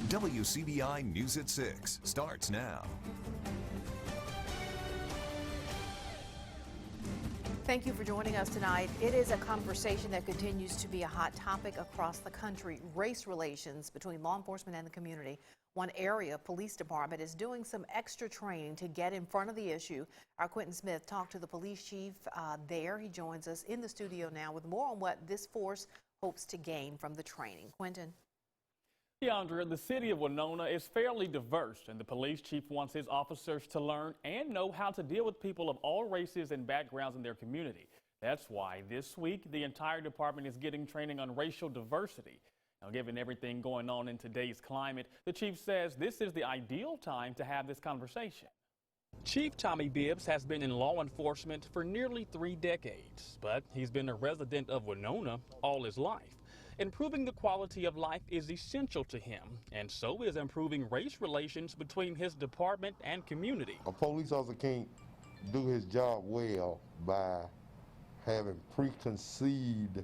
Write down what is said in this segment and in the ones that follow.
WCBI News at 6 starts now. Thank you for joining us tonight. It is a conversation that continues to be a hot topic across the country. Race relations between law enforcement and the community. One area police department is doing some extra training to get in front of the issue. Our Quentin Smith talked to the police chief there. He joins us in the studio now with more on what this force hopes to gain from the training. Quentin. Yeah, Andrea, the city of Winona is fairly diverse, and the police chief wants his officers to learn and know how to deal with people of all races and backgrounds in their community. That's why this week the entire department is getting training on racial diversity. Now, given everything going on in today's climate, the chief says this is the ideal time to have this conversation. Chief Tommy Bibbs has been in law enforcement for nearly 3 decades, but he's been a resident of Winona all his life. Improving the quality of life is essential to him, and so is improving race relations between his department and community. A police officer can't do his job well by having preconceived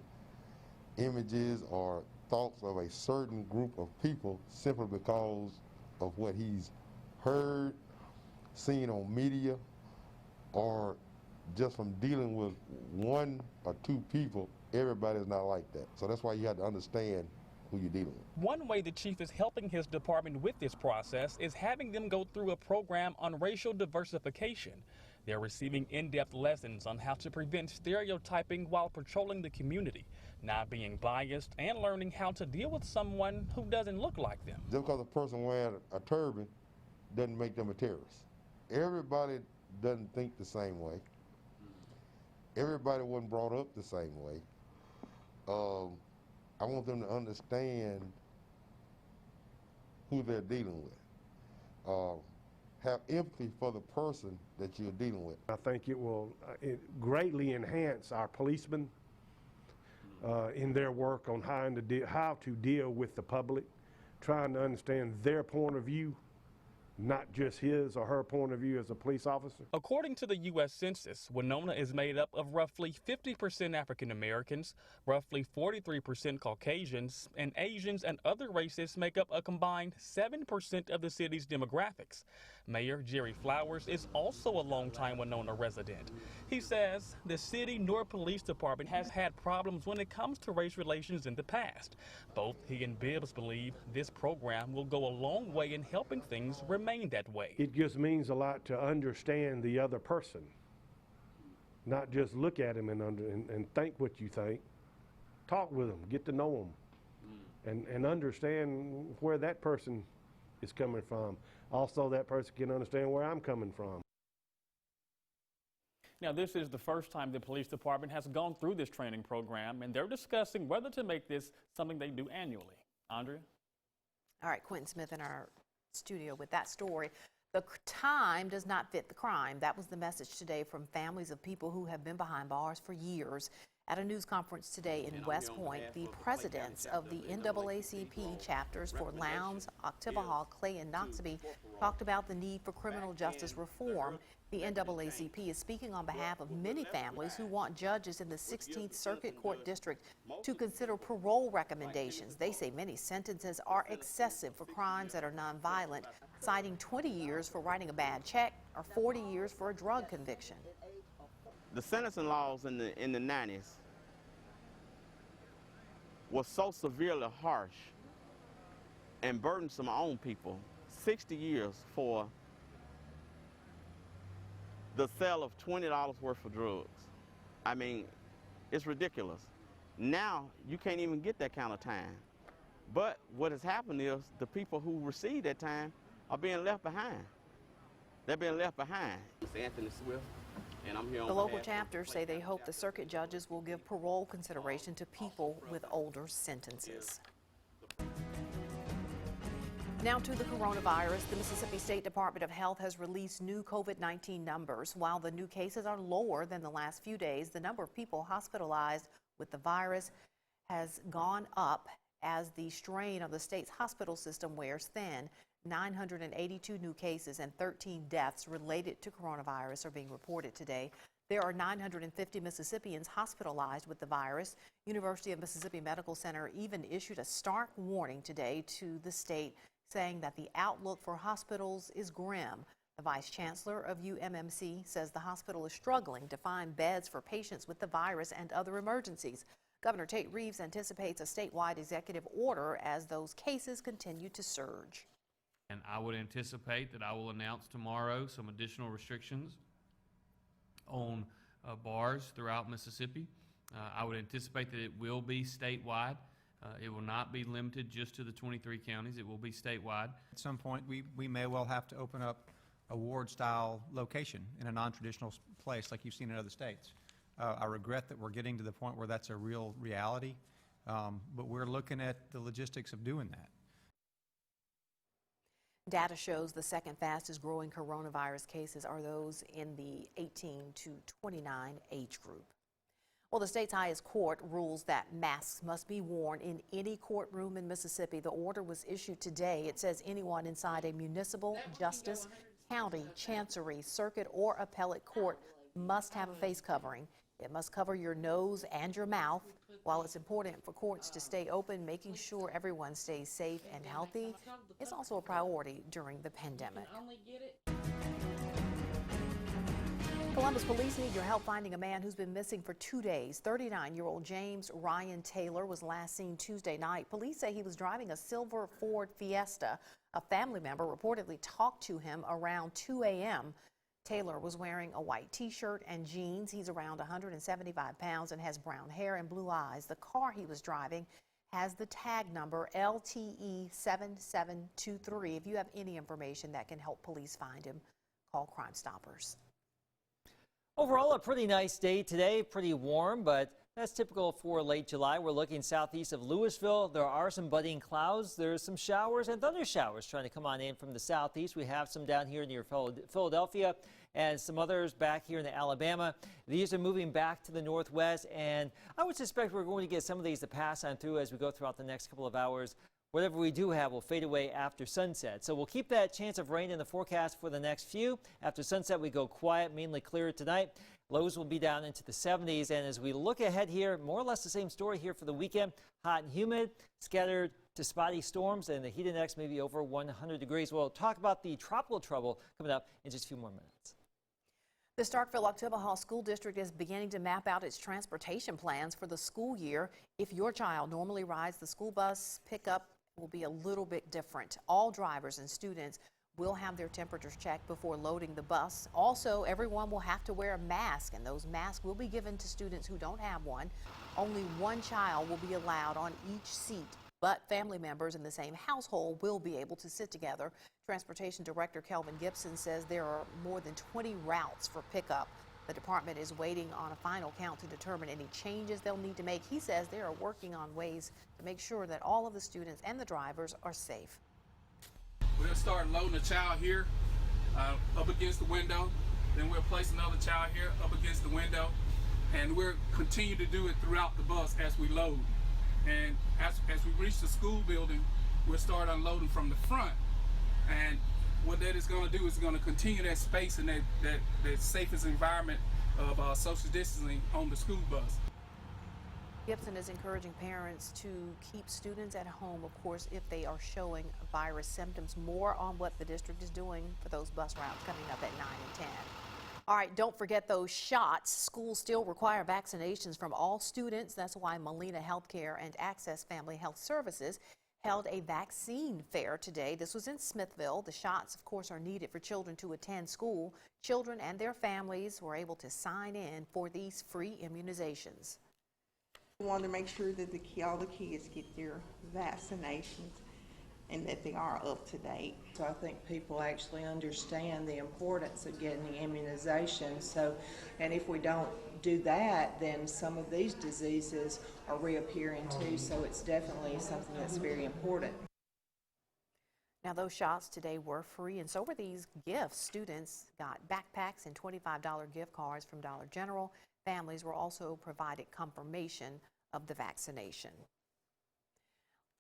images or thoughts of a certain group of people simply because of what he's heard, seen on media, or just from dealing with 1 or 2 people. Everybody's not like that. So that's why you have to understand who you're dealing with. One way the chief is helping his department with this process is having them go through a program on racial diversification. They're receiving in-depth lessons on how to prevent stereotyping while patrolling the community, not being biased, and learning how to deal with someone who doesn't look like them. Just because a person wearing a turban doesn't make them a terrorist. Everybody doesn't think the same way. Everybody wasn't brought up the same way. I want them to understand who they're dealing with. Have empathy for the person that you're dealing with. I think it will greatly enhance our policemen in their work on how to deal with the public, trying to understand their point of view, not just his or her point of view as a police officer. According to the U.S. Census, Winona is made up of roughly 50% African Americans, roughly 43% Caucasians, and Asians and other races make up a combined 7% of the city's demographics. Mayor Jerry Flowers is also a longtime Winona resident. He says the city nor police department has had problems when it comes to race relations in the past. Both he and Bibbs believe this program will go a long way in helping things remain that way. It just means a lot to understand the other person, not just look at him and think what you think. Talk with them, get to know them, and understand where that person is coming from. Also, that person can understand where I'm coming from. Now, this is the first time the police department has gone through this training program, and they're discussing whether to make this something they do annually. Andrea? All right, Quentin Smith in our studio with that story. The time does not fit the crime. That was the message today from families of people who have been behind bars for years. At a news conference today in West Point, the presidents of the NAACP chapters for Lowndes, Oktibbeha, Clay, and Noxubee talked about the need for criminal justice reform. The NAACP is speaking on behalf of many families who want judges in the 16th Circuit Court District to consider parole recommendations. They say many sentences are excessive for crimes that are nonviolent, citing 20 years for writing a bad check or 40 years for a drug conviction. The sentencing laws in the 90s was so severely harsh and burdensome on people. 60 years for the sale of $20 worth of drugs. I mean, it's ridiculous. Now, you can't even get that kind of time. But what has happened is the people who receive that time are being left behind. They're being left behind. It's Anthony Swift. And I'm here on the local chapters say they hope the circuit judges will give parole consideration to people with older sentences. Now to the coronavirus. The Mississippi State Department of Health has released new COVID-19 numbers. While the new cases are lower than the last few days, the number of people hospitalized with the virus has gone up as the strain of the state's hospital system wears thin. 982 new cases and 13 deaths related to coronavirus are being reported today. There are 950 Mississippians hospitalized with the virus. University of Mississippi Medical Center even issued a stark warning today to the state, saying that the outlook for hospitals is grim. The vice chancellor of UMMC says the hospital is struggling to find beds for patients with the virus and other emergencies. Governor Tate Reeves anticipates a statewide executive order as those cases continue to surge. And I would anticipate that I will announce tomorrow some additional restrictions on bars throughout Mississippi. I would anticipate that it will be statewide. It will not be limited just to the 23 counties. It will be statewide. At some point, we may well have to open up a ward-style location in a non-traditional place like you've seen in other states. I regret that we're getting to the point where that's a real reality, but we're looking at the logistics of doing that. Data shows the second fastest growing coronavirus cases are those in the 18 to 29 age group. Well, the state's highest court rules that masks must be worn in any courtroom in Mississippi. The order was issued today. It says anyone inside a municipal, justice, county, chancery, circuit, or appellate court must have a face covering. It must cover your nose and your mouth. While it's important for courts to stay open, making sure everyone stays safe and healthy is also a priority during the pandemic. Columbus police need your help finding a man who's been missing for 2 days. 39-year-old James Ryan Taylor was last seen Tuesday night. Police say he was driving a silver Ford Fiesta. A family member reportedly talked to him around 2 a.m. Taylor was wearing a white t-shirt and jeans. He's around 175 pounds and has brown hair and blue eyes. The car he was driving has the tag number LTE 7723. If you have any information that can help police find him, call Crime Stoppers. Overall, a pretty nice day today, pretty warm, but that's typical for late July. We're looking southeast of Louisville. There are some budding clouds. There's some showers and thunder showers trying to come on in from the southeast. We have some down here near Philadelphia and some others back here in Alabama. These are moving back to the northwest, and I would suspect we're going to get some of these to pass on through as we go throughout the next couple of hours. Whatever we do have will fade away after sunset. So we'll keep that chance of rain in the forecast for the next few. After sunset, we go quiet, mainly clear tonight. Lows will be down into the 70s. And as we look ahead here, more or less the same story here for the weekend. Hot and humid, scattered to spotty storms, and the heat index may be over 100 degrees. We'll talk about the tropical trouble coming up in just a few more minutes. The Starkville-Oktibbeha School District is beginning to map out its transportation plans for the school year. If your child normally rides the school bus, pickup will be a little bit different. All drivers and students will have their temperatures checked before loading the bus. Also, everyone will have to wear a mask, and those masks will be given to students who don't have one. Only one child will be allowed on each seat, but family members in the same household will be able to sit together. Transportation Director Kelvin Gibson says there are more than 20 routes for pickup. The department is waiting on a final count to determine any changes they'll need to make. He says they are working on ways to make sure that all of the students and the drivers are safe. We'll start loading a child here up against the window. Then we'll place another child here up against the window. And we'll continue to do it throughout the bus as we load. And as we reach the school building, we'll start unloading from the front. And what that is going to do is going to continue that space and that safest environment of social distancing on the school bus. Gibson is encouraging parents to keep students at home, of course, if they are showing virus symptoms. More on what the district is doing for those bus routes coming up at 9 and 10. All right, don't forget those shots. Schools still require vaccinations from all students. That's why Molina Healthcare and Access Family Health Services held a vaccine fair today. This was in Smithville. The shots, of course, are needed for children to attend school. Children and their families were able to sign in for these free immunizations. We want to make sure that all the kids get their vaccinations and that they are up to date. So I think people actually understand the importance of getting the immunization. And if we don't do that, then some of these diseases are reappearing too. So it's definitely something that's very important. Now, those shots today were free, and so were these gifts. Students got backpacks and $25 gift cards from Dollar General. Families were also provided confirmation of the vaccination.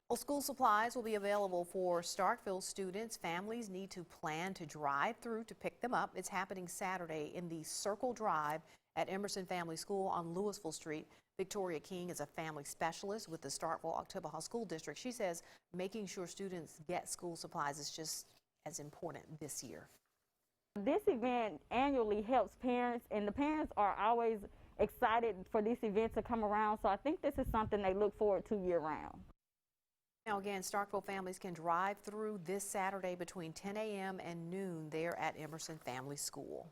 Well, school supplies will be available for Starkville students. Families need to plan to drive through to pick them up. It's happening Saturday in the Circle Drive at Emerson Family School on Louisville Street. Victoria King is a family specialist with the Starkville-Oktibbeha School District. She says making sure students get school supplies is just as important this year. This event annually helps parents, and the parents are always excited for this event to come around, so I think this is something they look forward to year-round. Now again, Starkville families can drive through this Saturday between 10 a.m. and noon there at Emerson Family School.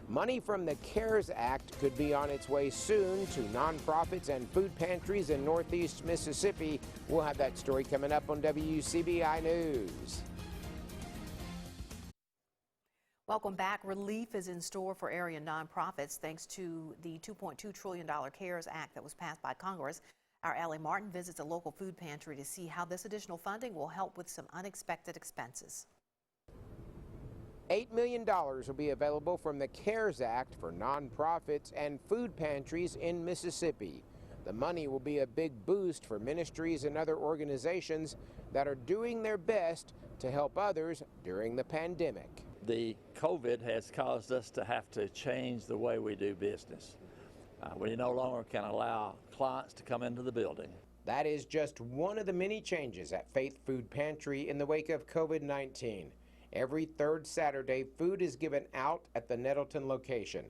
Money from the CARES Act could be on its way soon to nonprofits and food pantries in Northeast Mississippi. We'll have that story coming up on WCBI News. Welcome back. Relief is in store for area nonprofits thanks to the $2.2 trillion CARES Act that was passed by Congress. Our Allie Martin visits a local food pantry to see how this additional funding will help with some unexpected expenses. $8 million will be available from the CARES Act for nonprofits and food pantries in Mississippi. The money will be a big boost for ministries and other organizations that are doing their best to help others during the pandemic. The COVID has caused us to have to change the way we do business. We no longer can allow clients to come into the building. That is just one of the many changes at Faith Food Pantry in the wake of COVID-19. Every third Saturday, food is given out at the Nettleton location.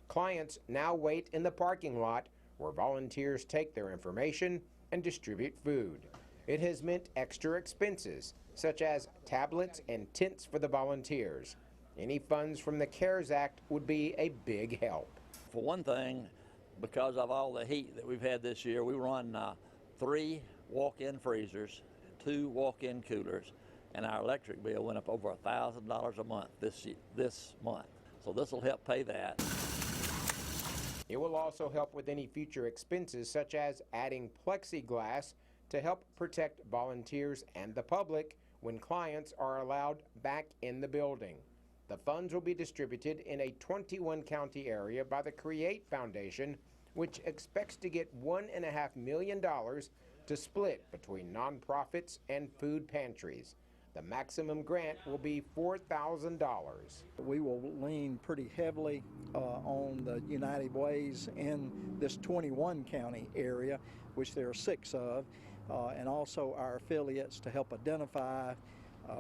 Clients now wait in the parking lot where volunteers take their information and distribute food. It has meant extra expenses, such as tablets and tents for the volunteers. Any funds from the CARES Act would be a big help. For one thing, because of all the heat that we've had this year, we run 3 walk-in freezers, 2 walk-in coolers, and our electric bill went up over $1,000 a month this month. So this will help pay that. It will also help with any future expenses, such as adding plexiglass to help protect volunteers and the public when clients are allowed back in the building. The funds will be distributed in a 21-county area by the Create Foundation, which expects to get $1.5 million to split between nonprofits and food pantries. The maximum grant will be $4,000. We will lean pretty heavily on the United Ways in this 21-county area, which there are 6 of, and also our affiliates to help identify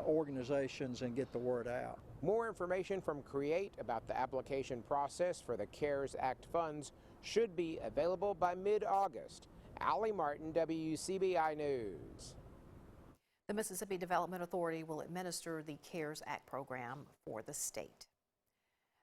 organizations and get the word out. More information from Create about the application process for the CARES Act funds should be available by mid-August. Allie Martin, WCBI News. The Mississippi Development Authority will administer the CARES Act program for the state.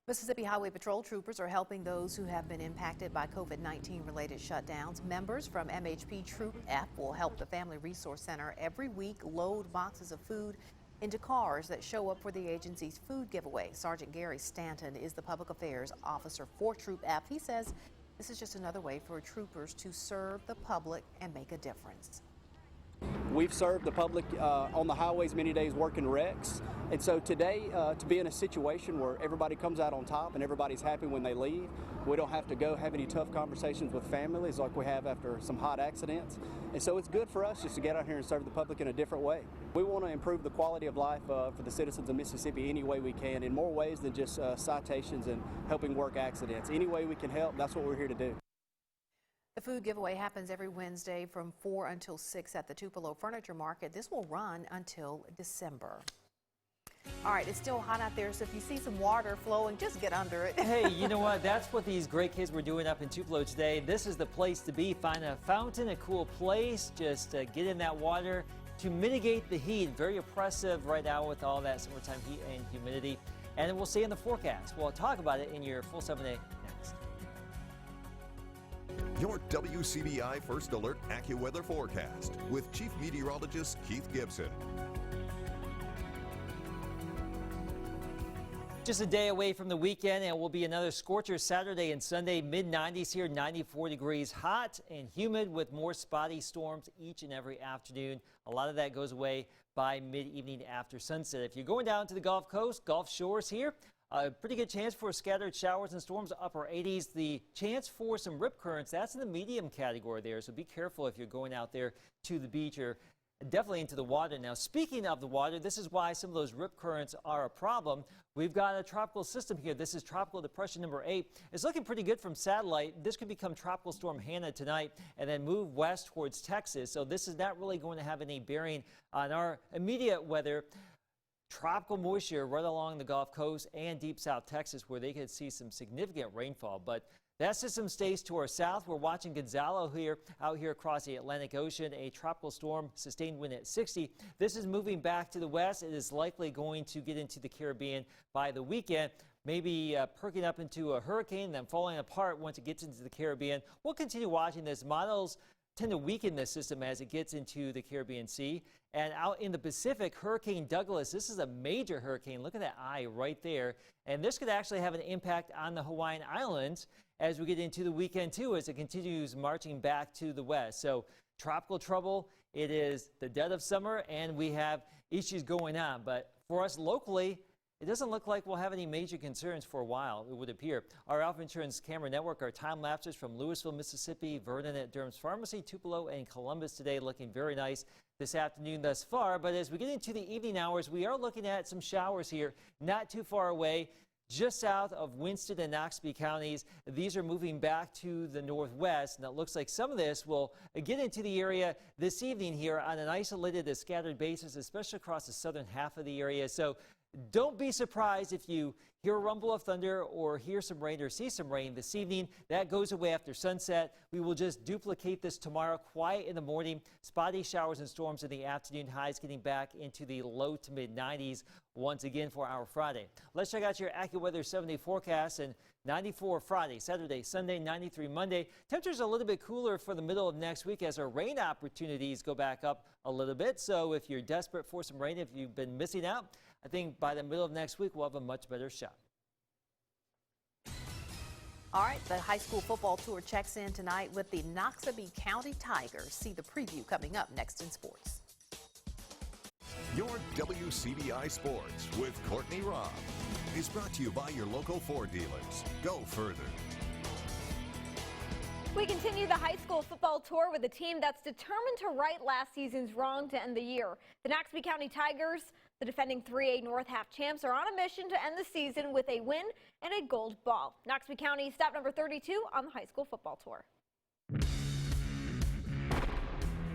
Mississippi Highway Patrol troopers are helping those who have been impacted by COVID-19 related shutdowns. Members from MHP Troop F will help the Family Resource Center every week load boxes of food into cars that show up for the agency's food giveaway. Sergeant Gary Stanton is the public affairs officer for Troop F. He says this is just another way for troopers to serve the public and make a difference. We've served the public on the highways many days working wrecks, and so today to be in a situation where everybody comes out on top and everybody's happy when they leave, we don't have to go have any tough conversations with families like we have after some hot accidents, and so it's good for us just to get out here and serve the public in a different way. We want to improve the quality of life for the citizens of Mississippi any way we can, in more ways than just citations and helping work accidents. Any way we can help, that's what we're here to do. The food giveaway happens every Wednesday from 4 until 6 at the Tupelo Furniture Market. This will run until December. All right, it's still hot out there, so if you see some water flowing, just get under it. Hey, you know what? That's what these great kids were doing up in Tupelo today. This is the place to be. Find a fountain, a cool place. Just get in that water to mitigate the heat. Very oppressive right now with all that summertime heat and humidity. And we'll see in the forecast. We'll talk about it in your full 7-day next. Your WCBI First Alert AccuWeather forecast with Chief Meteorologist Keith Gibson. Just a day away from the weekend, and it will be another scorcher Saturday and Sunday. Mid-90s here, 94 degrees, hot and humid with more spotty storms each and every afternoon. A lot of that goes away by mid-evening after sunset. If you're going down to the Gulf Coast, Gulf Shores here, a pretty good chance for scattered showers and storms, upper 80s. The chance for some rip currents, that's in the medium category there, so be careful if you're going out there to the beach or definitely into the water. Now, speaking of the water, this is why some of those rip currents are a problem. We've got a tropical system here. This is Tropical Depression number 8. It's looking pretty good from satellite. This could become Tropical Storm Hannah tonight and then move west towards Texas. So this is not really going to have any bearing on our immediate weather. Tropical moisture right along the Gulf Coast and deep South Texas, where they could see some significant rainfall. But that system stays to our south. We're watching Gonzalo here, out here across the Atlantic Ocean, a tropical storm, sustained wind at 60. This is moving back to the west. It is likely going to get into the Caribbean by the weekend, maybe perking up into a hurricane, then falling apart once it gets into the Caribbean. We'll continue watching this. Models tend to weaken this system as it gets into the Caribbean Sea. And out in the Pacific, Hurricane Douglas, this is a major hurricane. Look at that eye right there. And this could actually have an impact on the Hawaiian Islands as we get into the weekend too, as it continues marching back to the west. So tropical trouble, it is the dead of summer and we have issues going on. But for us locally, it doesn't look like we'll have any major concerns for a while, it would appear. Our Alpha Insurance Camera Network, our time lapses from Louisville, Mississippi, Vernon at Durham's Pharmacy, Tupelo, and Columbus today, looking very nice this afternoon thus far. But as we get into the evening hours, we are looking at some showers here, not too far away, just south of Winston and Noxubee counties. These are moving back to the northwest, and it looks like some of this will get into the area this evening here on an isolated and scattered basis, especially across the southern half of the area. So don't be surprised if you hear a rumble of thunder or hear some rain or see some rain this evening. That goes away after sunset. We will just duplicate this tomorrow. Quiet in the morning, spotty showers and storms in the afternoon, highs getting back into the low to mid 90s once again for our Friday. Let's check out your AccuWeather 7-day forecast. And 94 Friday, Saturday, Sunday, 93 Monday. Temperatures a little bit cooler for the middle of next week as our rain opportunities go back up a little bit. So if you're desperate for some rain, if you've been missing out, I think by the middle of next week, we'll have a much better shot. All right, the high school football tour checks in tonight with the Noxubee County Tigers. See the preview coming up next in sports. Your WCBI Sports with Courtney Robb is brought to you by your local Ford dealers. Go further. We continue the high school football tour with a team that's determined to right last season's wrong to end the year. The Noxubee County Tigers, the defending 3A North half champs, are on a mission to end the season with a win and a gold ball. Noxubee County stop number 32 on the high school football tour.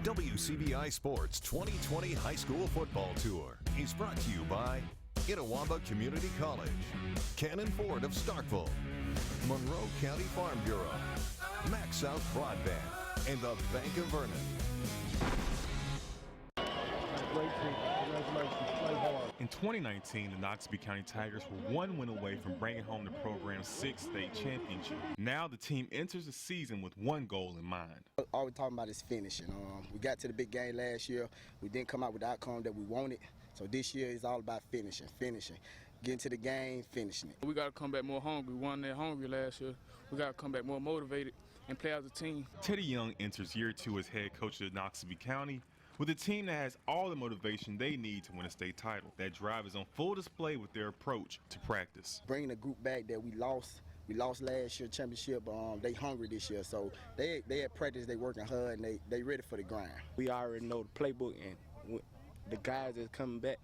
WCBI Sports 2020 High School Football Tour is brought to you by Itawamba Community College, Cannon Ford of Starkville, Monroe County Farm Bureau, Max South Broadband, and the Bank of Vernon. In 2019, the Noxubee County Tigers were one win away from bringing home the program's 6th state championship. Now the team enters the season with one goal in mind. All we're talking about is finishing. We got to the big game last year. We didn't come out with the outcome that we wanted. So this year is all about finishing. Getting to the game, finishing it. We got to come back more hungry. We won that hungry last year. We got to come back more motivated and play as a team. Teddy Young enters year 2 as head coach of Noxubee County with a team that has all the motivation they need to win a state title. That drive is on full display with their approach to practice. Bringing a group back that we lost last year championship, but they hungry this year. So they at practice, they working hard, and they ready for the grind. We already know the playbook, and the guys that's coming back,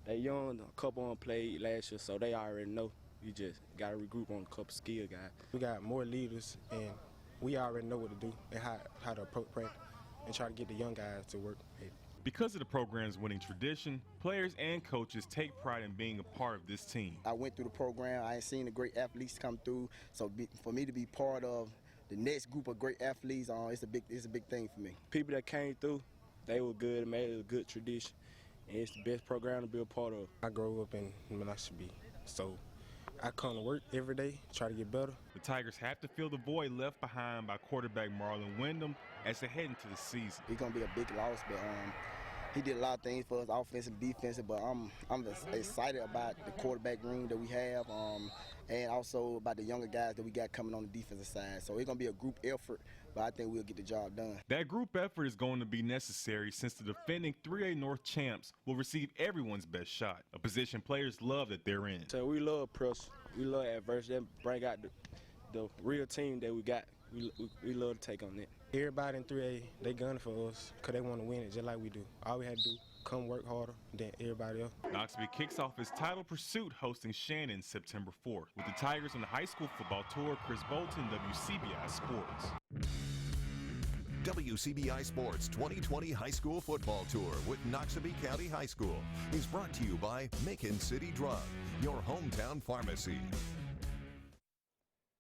they young, a couple of them played last year, so they already know. You just got to regroup on a couple skill guys. We got more leaders, and we already know what to do and how to approach practice and try to get the young guys to work. Because of the program's winning tradition, players and coaches take pride in being a part of this team. I went through the program. I ain't seen the great athletes come through, so for me to be part of the next group of great athletes, it's a big thing for me. People that came through, they were good and made it a good tradition, and it's the best program to be a part of. I grew up in Noxubee, so I come to work every day, try to get better. The Tigers have to fill the void left behind by quarterback Marlon Wyndham as they head into the season. It's gonna be a big loss, but he did a lot of things for us, offensive, defensive. But I'm excited about the quarterback room that we have, and also about the younger guys that we got coming on the defensive side. So it's gonna be a group effort, but I think we'll get the job done. That group effort is going to be necessary since the defending 3A North champs will receive everyone's best shot, a position players love that they're in. So we love pressure, we love adversity, that bring out the real team that we got. We love to take on it. everybody in 3A, they gunning for us because they want to win it just like we do. All we had to do, come work harder than everybody else. Knoxville kicks off its title pursuit hosting Shannon September 4th. With the Tigers on the high school football tour, Chris Bolton, WCBI Sports. WCBI Sports 2020 High School Football Tour with Noxubee County High School is brought to you by Macon City Drug, your hometown pharmacy.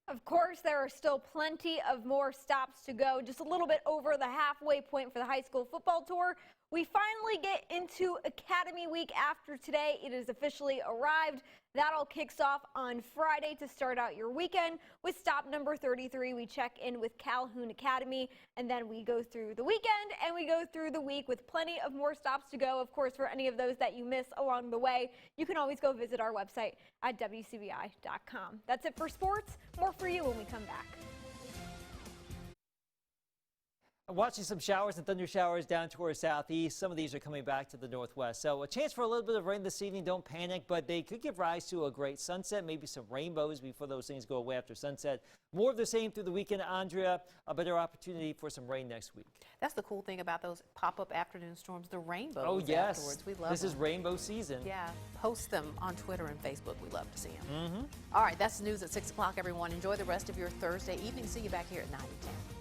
Of course, there are still plenty of more stops to go. Just a little bit over the halfway point for the high school football tour. We finally get into Academy Week after today. It has officially arrived. That all kicks off on Friday to start out your weekend. With stop number 33, we check in with Calhoun Academy, and then we go through the weekend and we go through the week with plenty of more stops to go. Of course, for any of those that you miss along the way, you can always go visit our website at WCBI.com. That's it for sports. More for you when we come back. Watching some showers and thunder showers down towards southeast. Some of these are coming back to the northwest. So a chance for a little bit of rain this evening. Don't panic, but they could give rise to a great sunset, maybe some rainbows before those things go away after sunset. More of the same through the weekend. Andrea, a better opportunity for some rain next week. That's the cool thing about those pop-up afternoon storms, the rainbows. Oh, yes. Afterwards. We love This them. is rainbow season. Yeah. Post them on Twitter and Facebook. We love to see them. All right. That's the news at 6 o'clock, everyone. Enjoy the rest of your Thursday evening. See you back here at 9 to 10.